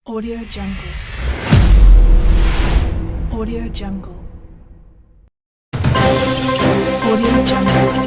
Audio Jungle. Audio Jungle. Audio Jungle.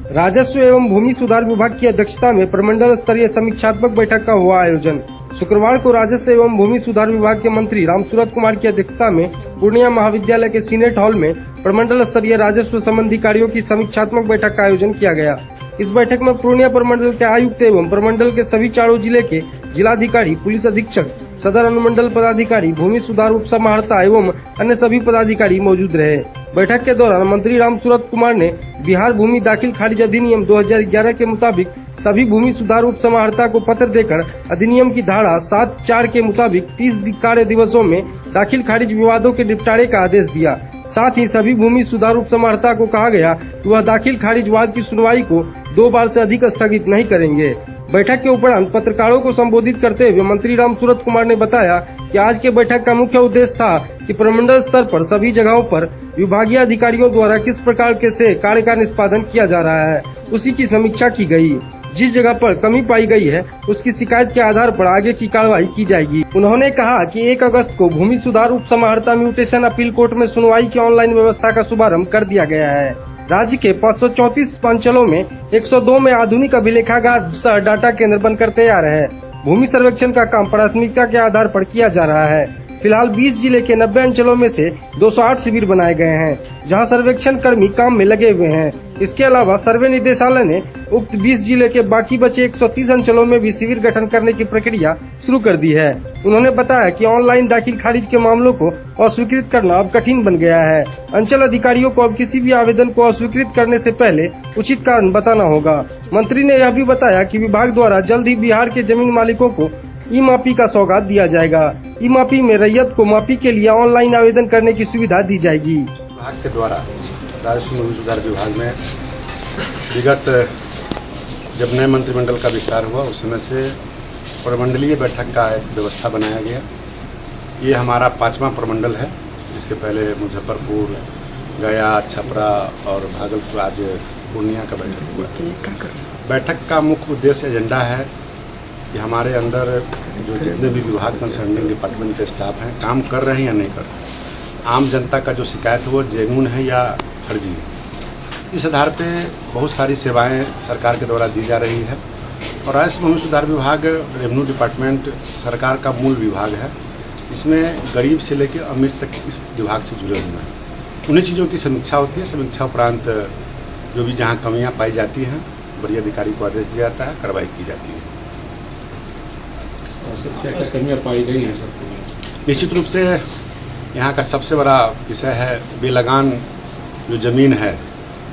राजस्व एवं भूमि सुधार विभाग की अध्यक्षता में प्रमंडल स्तरीय समीक्षात्मक बैठक का हुआ आयोजन। शुक्रवार को राजस्व एवं भूमि सुधार विभाग के मंत्री रामसूरत कुमार की अध्यक्षता में पूर्णिया महाविद्यालय के सीनेट हॉल में प्रमंडल स्तरीय राजस्व संबंधी कार्यों की समीक्षात्मक बैठक का आयोजन किया गया। इस बैठक में पूर्णिया प्रमंडल के आयुक्त एवं प्रमंडल के सभी चारों जिले के जिलाधिकारी, पुलिस अधीक्षक, सदर अनुमंडल पदाधिकारी, भूमि सुधार उप समाहर्ता एवं अन्य सभी पदाधिकारी मौजूद रहे। बैठक के दौरान मंत्री रामसूरत कुमार ने बिहार भूमि दाखिल खारिज अधिनियम 2011 के मुताबिक सभी भूमि सुधार उप समाहर्ता को पत्र देकर अधिनियम की धारा 7(4) के मुताबिक 30 कार्य दिवसों में दाखिल खारिज विवादों के निपटारे का आदेश दिया। साथ ही सभी भूमि सुधार उप समाहर्ता को कहा गया कि वह दाखिल खारिज वाद की सुनवाई को 2 बार से अधिक स्थगित नहीं करेंगे। बैठक के उपरांत पत्रकारों को संबोधित करते हुए मंत्री रामसूरत कुमार ने बताया कि आज के बैठक का मुख्य उद्देश्य था कि प्रमंडल स्तर पर सभी जगहों पर विभागीय अधिकारियों द्वारा किस प्रकार के से कार्य का निष्पादन किया जा रहा है, उसी की समीक्षा की गई। जिस जगह पर कमी पाई गई है उसकी शिकायत के आधार पर आगे की कार्रवाई की जाएगी। उन्होंने कहा कि 1 अगस्त को भूमि सुधार उप समाहर्ता म्यूटेशन अपील कोर्ट में सुनवाई की ऑनलाइन व्यवस्था का शुभारंभ कर दिया गया है। राज्य के 534 अंचलों में 102 में आधुनिक अभिलेखागार सह डाटा केंद्र बनकर तैयार है। भूमि सर्वेक्षण का काम प्राथमिकता के आधार पर किया जा रहा है। फिलहाल 20 जिले के 90 अंचलों में से 208 शिविर बनाए गए हैं, जहां सर्वेक्षण कर्मी काम में लगे हुए हैं। इसके अलावा सर्वे निदेशालय ने उक्त 20 जिले के बाकी बचे 130 अंचलों में भी शिविर गठन करने की प्रक्रिया शुरू कर दी है। उन्होंने बताया कि ऑनलाइन दाखिल खारिज के मामलों को अस्वीकृत करना अब कठिन बन गया है। अंचल अधिकारियों को अब किसी भी आवेदन को अस्वीकृत करने से पहले उचित कारण बताना होगा। मंत्री ने यह भी बताया कि विभाग द्वारा जल्द ही बिहार के जमीन मालिकों को ई मापी का सौगात दिया जाएगा। ई मापी में रैयत को मापी के लिए ऑनलाइन आवेदन करने की सुविधा दी जाएगी। विभाग के द्वारा राजस्व भूमि सुधार विभाग में विगत जब नए मंत्रिमंडल का विस्तार हुआ उस समय से प्रमंडलीय बैठक का एक व्यवस्था बनाया गया। ये हमारा 5वां प्रमंडल है, जिसके पहले मुजफ्फरपुर, गया, छपरा और भागलपुर, आज पूर्णिया का बैठक हुआ। बैठक का मुख्य उद्देश्य एजेंडा है कि हमारे अंदर जो जितने भी विभाग कंसर्निंग डिपार्टमेंट के स्टाफ हैं काम कर रहे हैं या नहीं कर रहे हैं, आम जनता का जो शिकायत है वो जेन्युइन है या फर्जी है। इस आधार पे बहुत सारी सेवाएं सरकार के द्वारा दी जा रही है और राजस्व भूमि सुधार विभाग, रेवेन्यू डिपार्टमेंट सरकार का मूल विभाग है, जिसमें गरीब से लेकर अमीर तक इस विभाग से जुड़े हुए हैं। उन्हीं चीज़ों की समीक्षा होती है। समीक्षा उपरांत जो भी जहाँ कमियाँ पाई जाती हैं बड़ी अधिकारी को आदेश दिया जाता है, कार्रवाई की जाती है। क्या क्या कमियाँ पाई गई हैं सर? निश्चित रूप से यहाँ का सबसे बड़ा विषय है बेलगान जो ज़मीन है।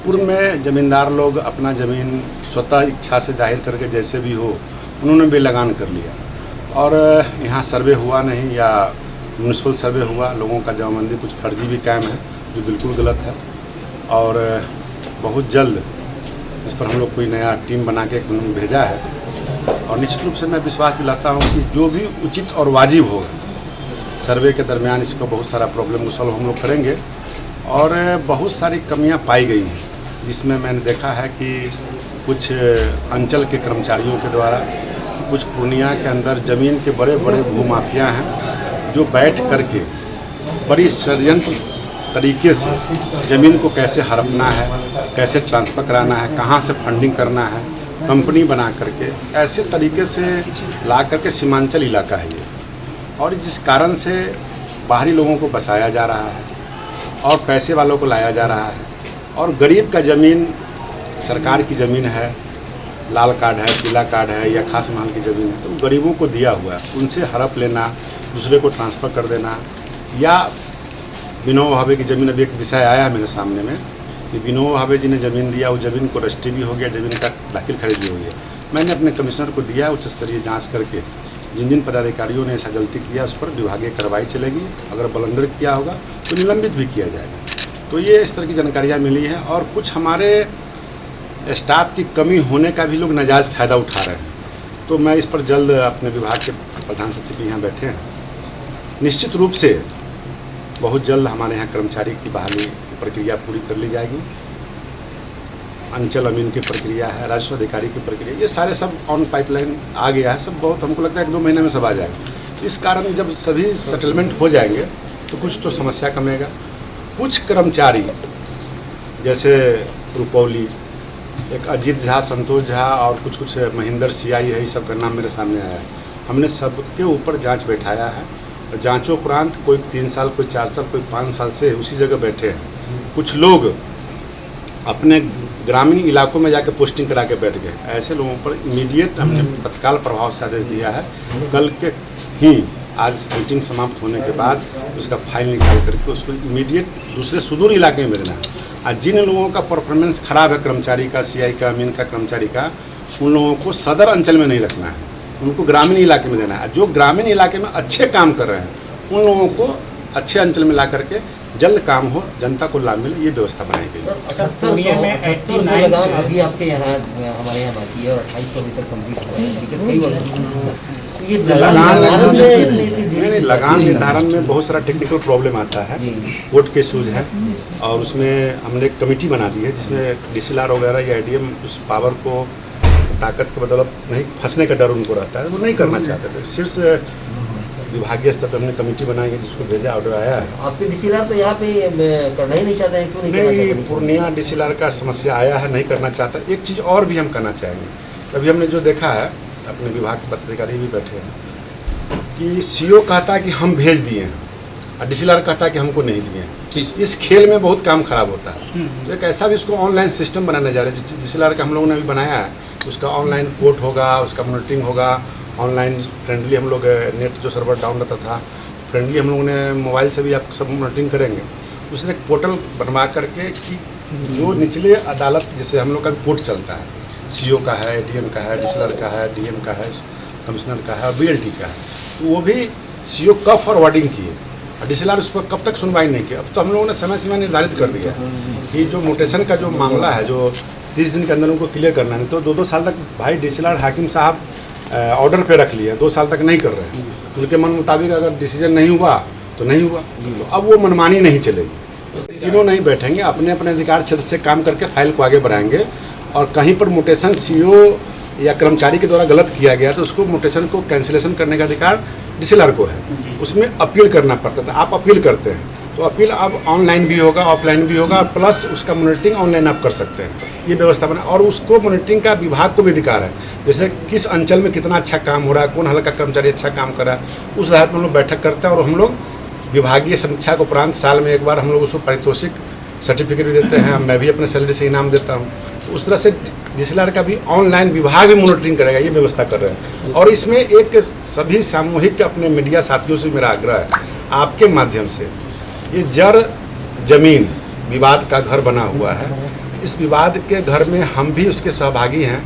पूर्व में ज़मींदार लोग अपना ज़मीन स्वतः इच्छा से जाहिर करके जैसे भी हो उन्होंने बेलगान कर लिया और यहाँ सर्वे हुआ नहीं या म्यूनिसिपल सर्वे हुआ। लोगों का जमाबंदी कुछ फर्जी भी कायम है जो बिल्कुल गलत है और बहुत जल्द इस पर हम लोग कोई नया टीम बना के भेजा है और निश्चित रूप से मैं विश्वास दिलाता हूँ कि जो भी उचित और वाजिब होगा सर्वे के दरमियान इसको बहुत सारा प्रॉब्लम को सॉल्व हम लोग करेंगे। और बहुत सारी कमियां पाई गई हैं, जिसमें मैंने देखा है कि कुछ अंचल के कर्मचारियों के द्वारा, कुछ पूर्णिया के अंदर ज़मीन के बड़े बड़े भूमाफिया हैं जो बैठ करके बड़ी षड्यंत्र तरीके से ज़मीन को कैसे हड़पना है, कैसे ट्रांसफ़र कराना है, कहाँ से फंडिंग करना है, कंपनी बना करके ऐसे तरीके से ला करके सीमांचल इलाका है ये, और जिस कारण से बाहरी लोगों को बसाया जा रहा है और पैसे वालों को लाया जा रहा है और गरीब का ज़मीन सरकार की ज़मीन है, लाल कार्ड है, पीला कार्ड है या खास महल की ज़मीन है, तो गरीबों को दिया हुआ है, उनसे हड़प लेना, दूसरे को ट्रांसफ़र कर देना या विनोबा भावे की ज़मीन। अभी एक विषय आया है मेरे सामने में कि विनोबा भावे जी ने ज़मीन दिया, वो ज़मीन को रजिस्ट्री भी हो गया, ज़मीन का दाखिल खारिज भी हो गया। मैंने अपने कमिश्नर को दिया, उच्च स्तरीय जांच करके जिन जिन पदाधिकारियों ने ऐसा गलती किया उस पर विभागीय कार्रवाई चलेगी। अगर बलंडर किया होगा तो निलंबित भी किया जाएगा। तो ये इस तरह की जानकारियाँ मिली हैं और कुछ हमारे स्टाफ की कमी होने का भी लोग नाजायज़ फ़ायदा उठा रहे हैं। तो मैं इस पर जल्द अपने विभाग के प्रधान सचिव भी यहाँ बैठे हैं, निश्चित रूप से बहुत जल्द हमारे यहाँ कर्मचारी की बहाली की प्रक्रिया पूरी कर ली जाएगी। अंचल अमीन की प्रक्रिया है, राजस्व अधिकारी की प्रक्रिया, ये सारे सब ऑन पाइपलाइन आ गया है। सब बहुत हमको लगता है 1-2 महीने में सब आ जाएगा। इस कारण जब सभी सेटलमेंट हो जाएंगे तो कुछ तो समस्या कमेगा। कुछ कर्मचारी जैसे रुपौली, एक अजीत झा, संतोष झा और कुछ महेंद्र सियाई है, ये सब का नाम मेरे सामने आया है। हमने सबके ऊपर जांच बैठाया है। जांचों उपरांत कोई 3 साल, कोई 4 साल, कोई 5 साल से उसी जगह बैठे हैं। कुछ लोग अपने ग्रामीण इलाकों में जाकर पोस्टिंग करा के बैठ गए। ऐसे लोगों पर इमीडिएट हमने तत्काल प्रभाव से आदेश दिया है। कल के ही आज मीटिंग समाप्त होने के बाद उसका फाइल निकाल करके उसको इमीडिएट दूसरे सुदूर इलाके में देना है। और जिन लोगों का परफॉर्मेंस खराब है, कर्मचारी का, सीआई का, अमीन का, कर्मचारी का, उन लोगों को सदर अंचल में नहीं रखना है, उनको ग्रामीण इलाके में देना है। जो ग्रामीण इलाके में अच्छे काम कर रहे हैं उन लोगों को अच्छे अंचल में ला करके जल्द काम हो, जनता को लाभ मिले, ये व्यवस्था बनाई गई है। पूर्णिया में 89 लगान अभी आपके यहाँ हमारे यहाँ बाकी है और 2800 अभी तक कंप्लीट हुआ है, लेकिन कई वर्ष ये लगान निर्धारण में बहुत सारा टेक्निकल प्रॉब्लम आता है, कोर्ट के इशूज है। और उसमें हमने एक कमेटी बना दी है जिसमें डीसीएलआर वगैरह या एडीएम उस पावर को ताकत के बदौलत नहीं फंसने का डर उनको रहता है, वो नहीं करना चाहते थे। शीर्ष विभागीय स्तर पर हमने कमेटी बनाई है जिसको भेजा, ऑर्डर आया है। आपके डीसीएलआर तो यहाँ पे करना ही नहीं चाहते हैं, क्यों नहीं करना नहीं, चाहते? पूर्णिया डीसीएलआर का समस्या आया है, नहीं करना चाहता। एक चीज़ और भी हम करना चाहेंगे। अभी हमने जो देखा है, अपने विभाग के पदाधिकारी भी बैठे हैं कि सीओ कहता है कि हम भेज दिए हैं और डीसीएलआर कहता है कि हमको नहीं दिए हैं। इस खेल में बहुत काम खराब होता है। तो एक ऐसा भी उसको ऑनलाइन सिस्टम बनाने जा रहे हैं। डीसीएलआर का हम लोगों ने अभी बनाया है, उसका ऑनलाइन कोर्ट होगा, उसका मॉनिटरिंग होगा, ऑनलाइन फ्रेंडली। हम लोग नेट जो सर्वर डाउन रहता था, फ्रेंडली हम लोगों ने मोबाइल से भी आप सब मॉनिटरिंग करेंगे। उसने एक पोर्टल बनवा करके कि जो निचले अदालत, जैसे हम लोग का कोर्ट चलता है, सीओ का है, एडीएम का है, डीसीएलआर का है, डीएम का है, कमिश्नर का है और बीएलटी का है, तो वो भी सीओ कब फॉरवर्डिंग किए और डीसीएलआर उस पर कब तक सुनवाई नहीं की। अब तो हम लोगों ने समय सीमा निर्धारित कर दिया कि जो म्यूटेशन का जो मामला है, जो 30 दिन के अंदर उनको क्लियर करना है, तो 2-2 साल तक भाई डीसीएलआर हाकिम साहब ऑर्डर पे रख लिए, 2 साल तक नहीं कर रहे हैं। उनके मन मुताबिक अगर डिसीजन नहीं हुआ तो नहीं हुआ, तो अब वो मनमानी नहीं चलेगी। तीनों नहीं बैठेंगे, अपने अपने अधिकार क्षेत्र से काम करके फाइल को आगे बढ़ाएंगे। और कहीं पर म्यूटेशन सीओ या कर्मचारी के द्वारा गलत किया गया तो उसको म्यूटेशन को कैंसिलेशन करने का अधिकार डीसीएलआर को है। उसमें अपील करना पड़ता था, आप अपील करते हैं तो अपील अब ऑनलाइन भी होगा, ऑफलाइन भी होगा, प्लस उसका मॉनिटरिंग ऑनलाइन आप कर सकते हैं। ये व्यवस्था बना और उसको मॉनिटरिंग का विभाग को भी अधिकार है, जैसे किस अंचल में कितना अच्छा काम हो रहा है, कौन हल्का कर्मचारी अच्छा काम कर रहा है, उस आधार पर हम लोग बैठक करते हैं। और हम लोग विभागीय समीक्षा के उपरांत साल में एक बार हम लोग उसको पारितोषिक सर्टिफिकेट भी देते हैं। मैं भी अपने सैलरी से इनाम देता हूँ। उस तरह से डीसीएलआर का भी ऑनलाइन विभाग भी मॉनिटरिंग करेगा, ये व्यवस्था कर रहे हैं। और इसमें एक सभी सामूहिक अपने मीडिया साथियों से मेरा आग्रह है, आपके माध्यम से, ये जड़ जमीन विवाद का घर बना हुआ है, इस विवाद के घर में हम भी उसके सहभागी हैं।